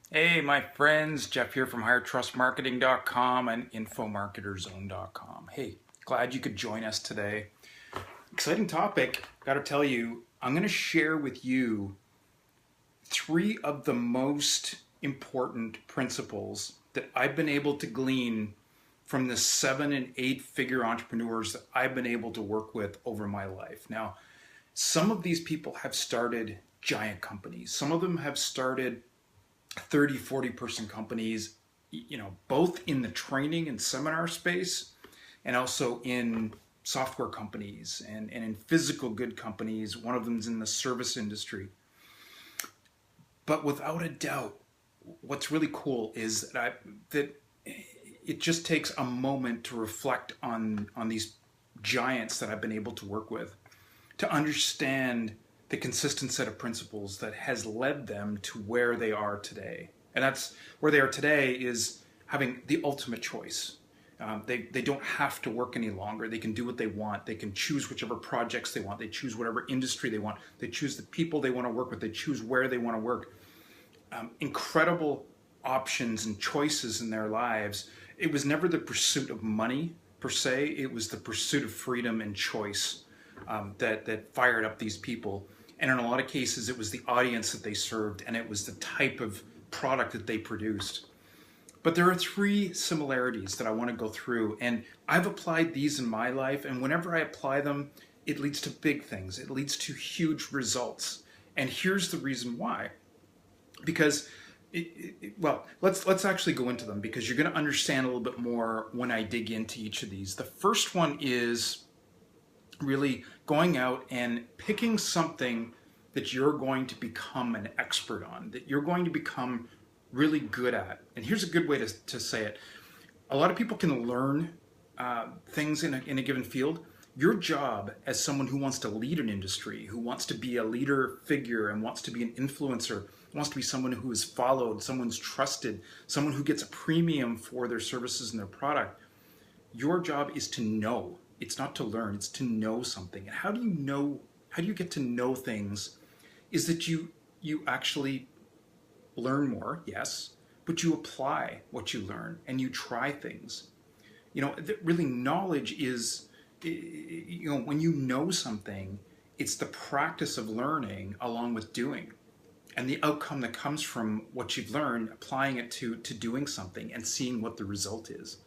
Hey, my friends, Jeff here from HigherTrustMarketing.com and InfoMarketerZone.com. Hey, glad you could join us today. Exciting topic. Got to tell you, I'm going to share with you three of the most important principles that I've been able to glean from the 7 and 8 figure entrepreneurs that I've been able to work with over my life. Now, some of these people have started giant companies. Some of them have started 30, 40 person companies, both in the training and seminar space and also in software companies and in physical good companies. One of them's in the service industry. But without a doubt, what's really cool is that it just takes a moment to reflect on these giants that I've been able to work with to understand the consistent set of principles that has led them to where they are today. And that's where they are today is having the ultimate choice. They don't have to work any longer. They can do what they want. They can choose whichever projects they want. They choose whatever industry they want. They choose the people they want to work with. They choose where they want to work. Incredible options and choices in their lives. It was never the pursuit of money per se. It was the pursuit of freedom and choice that fired up these people. And in a lot of cases, it was the audience that they served and it was the type of product that they produced. But there are three similarities that I want to go through. And I've applied these in my life. And whenever I apply them, it leads to big things. It leads to huge results. And here's the reason why. Because, let's actually go into them because you're going to understand a little bit more when I dig into each of these. The first one is really going out and picking something that you're going to become an expert on, that you're going to become really good at. And here's a good way to say it. A lot of people can learn things in a given field. Your job as someone who wants to lead an industry, who wants to be a leader figure and wants to be an influencer, wants to be someone who is followed, someone's trusted, someone who gets a premium for their services and their product, your job is to know. It's not to learn, it's to know something. And how do you know, how do you get to know things is that you actually learn more, yes, but you apply what you learn and you try things. Really knowledge is, when you know something, it's the practice of learning along with doing. And the outcome that comes from what you've learned, applying it to doing something and seeing what the result is.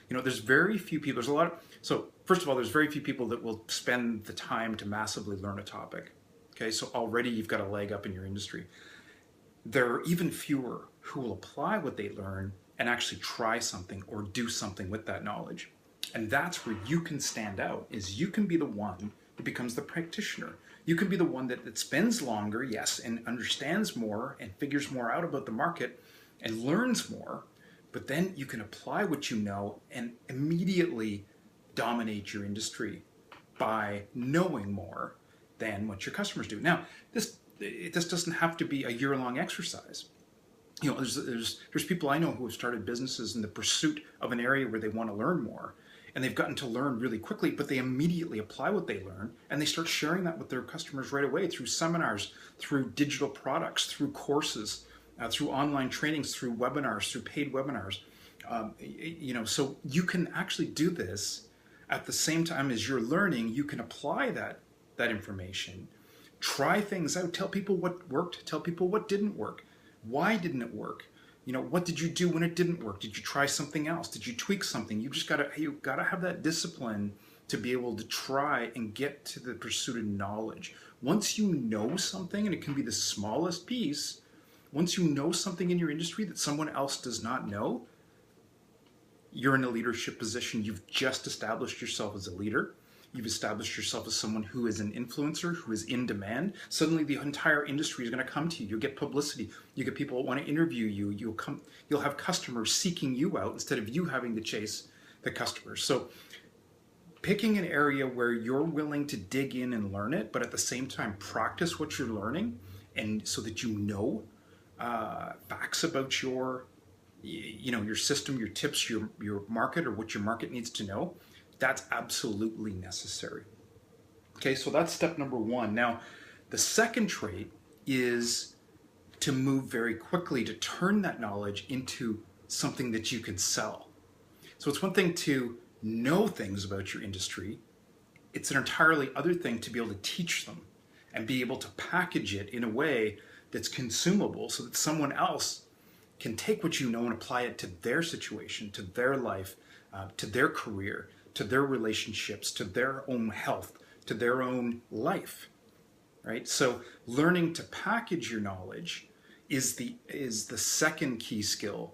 There's very few people, so first of all, there's very few people that will spend the time to massively learn a topic. Okay, so already you've got a leg up in your industry. There are even fewer who will apply what they learn and actually try something or do something with that knowledge. And that's where you can stand out, is you can be the one that becomes the practitioner. You can be the one that spends longer, yes, and understands more and figures more out about the market and learns more, but then you can apply what you know and immediately dominate your industry by knowing more than what your customers do. Now, this doesn't have to be a year-long exercise. There's people I know who have started businesses in the pursuit of an area where they want to learn more, and they've gotten to learn really quickly, but they immediately apply what they learn and they start sharing that with their customers right away through seminars, through digital products, through courses, through online trainings, through webinars, through paid webinars. So you can actually do this at the same time as you're learning. You can apply that information, try things out, tell people what worked, tell people what didn't work. Why didn't it work? What did you do when it didn't work? Did you try something else? Did you tweak something? You gotta have that discipline to be able to try and get to the pursuit of knowledge. Once you know something, and it can be the smallest piece, once you know something in your industry that someone else does not know, you're in a leadership position. You've just established yourself as a leader. You've established yourself as someone who is an influencer, who is in demand. Suddenly the entire industry is going to come to you. You'll get publicity. You get people that want to interview you. You'll have customers seeking you out instead of you having to chase the customers. So picking an area where you're willing to dig in and learn it, but at the same time practice what you're learning, and so that you know facts about your system, your tips, your market, or what your market needs to know. That's absolutely necessary. Okay, so that's step number one. Now, the second trait is to move very quickly to turn that knowledge into something that you can sell. So it's one thing to know things about your industry. It's an entirely other thing to be able to teach them and be able to package it in a way that's consumable so that someone else can take what you know and apply it to their situation, to their life, to their career, to their relationships, to their own health, to their own life, right? So learning to package your knowledge is the second key skill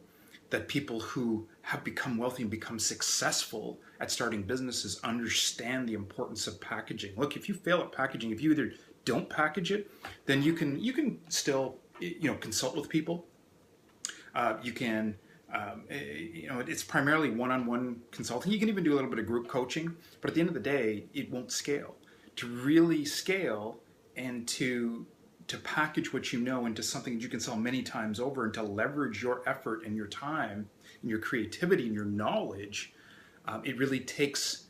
that people who have become wealthy and become successful at starting businesses understand the importance of packaging. Look, if you fail at packaging, if you either don't package it, then you can still consult with people. You can it's primarily one-on-one consulting. You can even do a little bit of group coaching, but at the end of the day, it won't scale. To really scale and to package what you know into something that you can sell many times over, and to leverage your effort and your time and your creativity and your knowledge, it really takes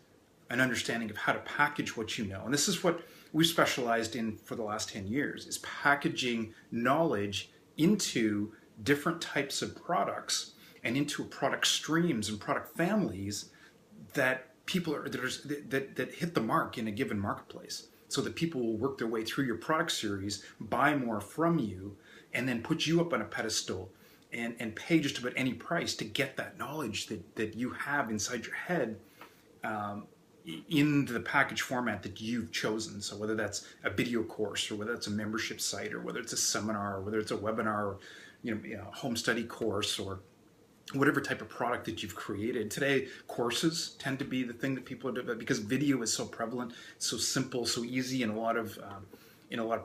an understanding of how to package what you know. And this is what we've specialized in for the last 10 years, is packaging knowledge into different types of products and into product streams and product families that that hit the mark in a given marketplace, so that people will work their way through your product series, buy more from you, and then put you up on a pedestal and pay just about any price to get that knowledge that you have inside your head in the package format that you've chosen. So whether that's a video course, or whether it's a membership site, or whether it's a seminar, or whether it's a webinar, or home study course, or whatever type of product that you've created. Today, courses tend to be the thing that people are doing because video is so prevalent, so simple, so easy in a lot of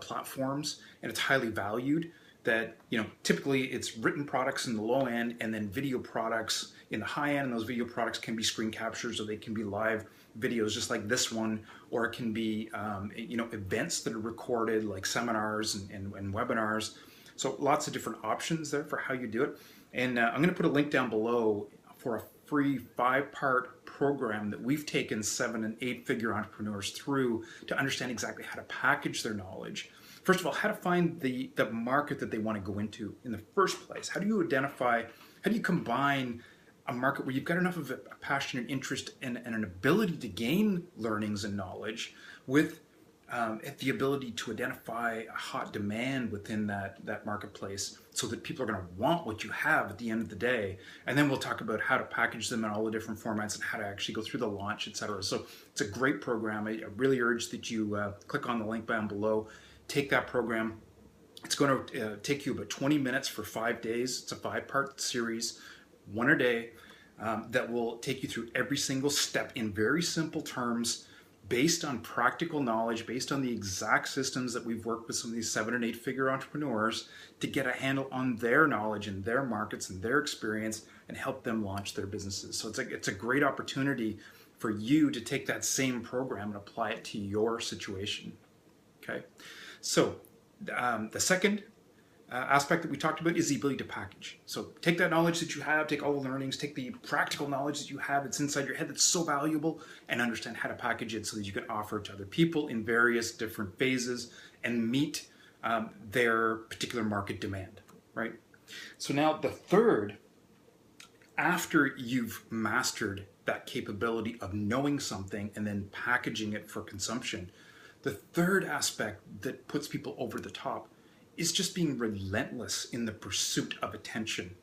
platforms, and it's highly valued. That typically it's written products in the low end, and then video products in the high end. And those video products can be screen captures, or they can be live videos, just like this one, or it can be events that are recorded, like seminars and webinars. So lots of different options there for how you do it. And I'm going to put a link down below for a free 5-part program that we've taken 7- and 8-figure entrepreneurs through to understand exactly how to package their knowledge. First of all, how to find the market that they want to go into in the first place. How do you combine a market where you've got enough of a passion and interest and an ability to gain learnings and knowledge with the ability to identify a hot demand within that marketplace, so that people are going to want what you have at the end of the day. And then we'll talk about how to package them in all the different formats and how to actually go through the launch, etc. So it's a great program. I really urge that you click on the link down below, take that program. It's going to take you about 20 minutes for 5 days. It's a 5-part series, one a day, that will take you through every single step in very simple terms, based on practical knowledge, based on the exact systems that we've worked with some of these 7- and 8-figure entrepreneurs to get a handle on their knowledge and their markets and their experience, and help them launch their businesses. So it's a great opportunity for you to take that same program and apply it to your situation. Okay, so the second aspect that we talked about is the ability to package. So take that knowledge that you have, take all the learnings, take the practical knowledge that you have that's inside your head that's so valuable, and understand how to package it so that you can offer it to other people in various different phases and meet their particular market demand, right? So now the third, after you've mastered that capability of knowing something and then packaging it for consumption, the third aspect that puts people over the top is just being relentless in the pursuit of attention,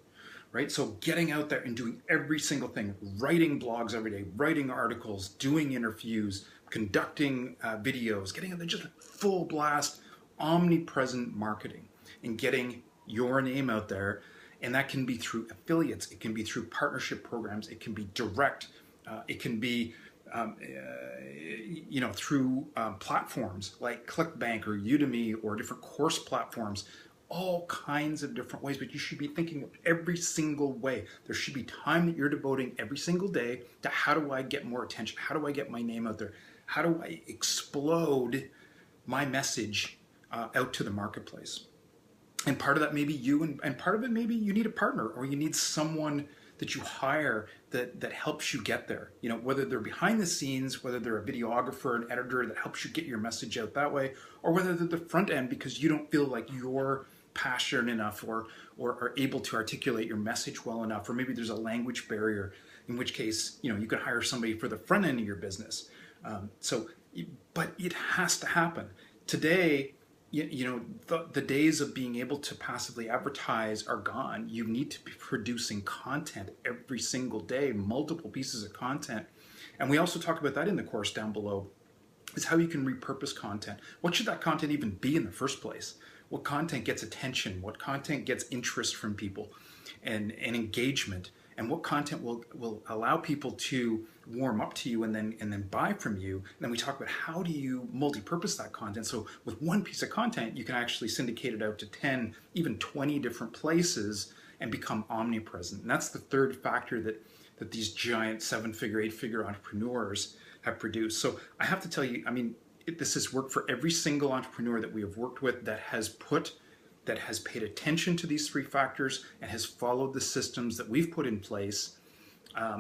right? So getting out there and doing every single thing, writing blogs every day, writing articles, doing interviews, conducting videos, getting out there, just full blast, omnipresent marketing, and getting your name out there. And that can be through affiliates, it can be through partnership programs, it can be direct, it can be through platforms like ClickBank or Udemy or different course platforms, all kinds of different ways. But you should be thinking of every single way. There should be time that you're devoting every single day to how do I get more attention? How do I get my name out there? How do I explode my message out to the marketplace? And part of that may be you, and part of it maybe you need a partner, or you need someone that you hire that helps you get there. Whether they're behind the scenes, whether they're a videographer, an editor that helps you get your message out that way, or whether they're the front end because you don't feel like your passionate enough or are able to articulate your message well enough, or maybe there's a language barrier, in which case, you know, you could hire somebody for the front end of your business. But it has to happen. Today, the days of being able to passively advertise are gone. You need to be producing content every single day, multiple pieces of content. And we also talk about that in the course down below, is how you can repurpose content. What should that content even be in the first place? What content gets attention? What content gets interest from people and engagement? And what content will allow people to warm up to you and then buy from you? And then we talk about how do you multi-purpose that content. So with one piece of content, you can actually syndicate it out to 10, even 20 different places and become omnipresent. And that's the third factor that these giant 7-figure, 8-figure entrepreneurs have produced. So I have to tell you, I mean, this has worked for every single entrepreneur that we have worked with that has paid attention to these 3 factors and has followed the systems that we've put in place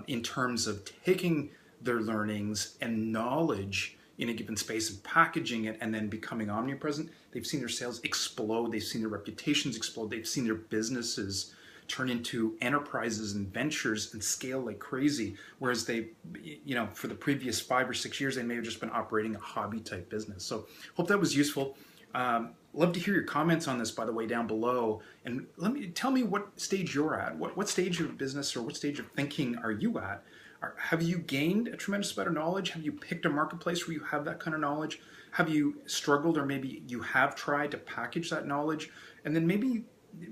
in terms of taking their learnings and knowledge in a given space and packaging it and then becoming omnipresent. They've seen their sales explode. They've seen their reputations explode. They've seen their businesses turn into enterprises and ventures and scale like crazy. Whereas they, for the previous 5 or 6 years, they may have just been operating a hobby type business. So hope that was useful. Love to hear your comments on this, by the way, down below. And tell me what stage you're at. What stage of business or what stage of thinking are you at? Have you gained a tremendous amount of knowledge? Have you picked a marketplace where you have that kind of knowledge? Have you struggled, or maybe you have tried to package that knowledge? And then maybe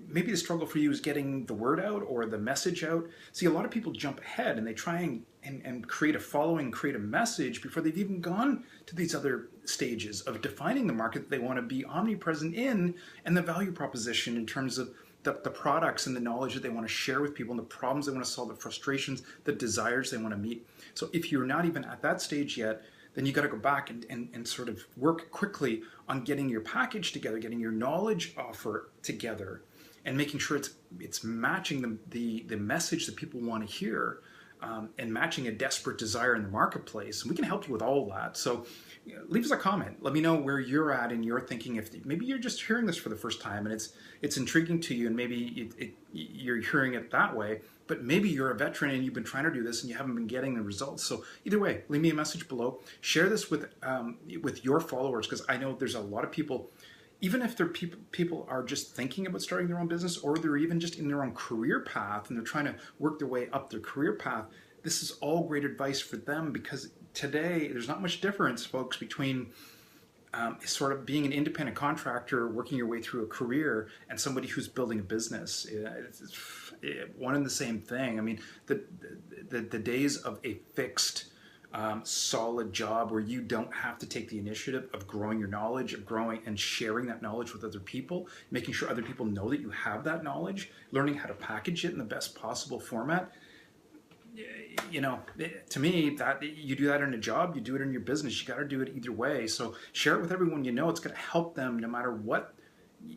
the struggle for you is getting the word out or the message out. See, a lot of people jump ahead and they try and create a following, create a message before they've even gone to these other stages of defining the market that they want to be omnipresent in, and the value proposition in terms of the products and the knowledge that they want to share with people and the problems they want to solve, the frustrations, the desires they want to meet. So if you're not even at that stage yet, then you got to go back and sort of work quickly on getting your package together, getting your knowledge offer together, and making sure it's matching the message that people want to hear, and matching a desperate desire in the marketplace. And we can help you with all of that. So leave us a comment. Let me know where you're at in your thinking. If maybe you're just hearing this for the first time and it's intriguing to you, and maybe you're hearing it that way, but maybe you're a veteran and you've been trying to do this and you haven't been getting the results. So either way, leave me a message below. Share this with your followers, because I know there's a lot of people, even if they're people are just thinking about starting their own business, or they're even just in their own career path and they're trying to work their way up their career path. This is all great advice for them, because today there's not much difference, folks, between sort of being an independent contractor, working your way through a career, and somebody who's building a business. It's one and the same thing. I mean, the days of a fixed, solid job where you don't have to take the initiative of growing your knowledge, of growing and sharing that knowledge with other people, making sure other people know that you have that knowledge, learning how to package it in the best possible format. To me, that you do that in a job, you do it in your business, you got to do it either way. So share it with everyone you know. It's going to help them no matter what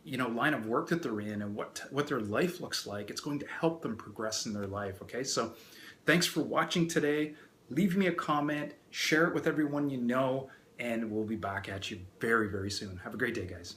line of work that they're in and what their life looks like. It's going to help them progress in their life. Okay, so thanks for watching today. Leave me a comment, share it with everyone you know, and we'll be back at you very, very soon. Have a great day, guys.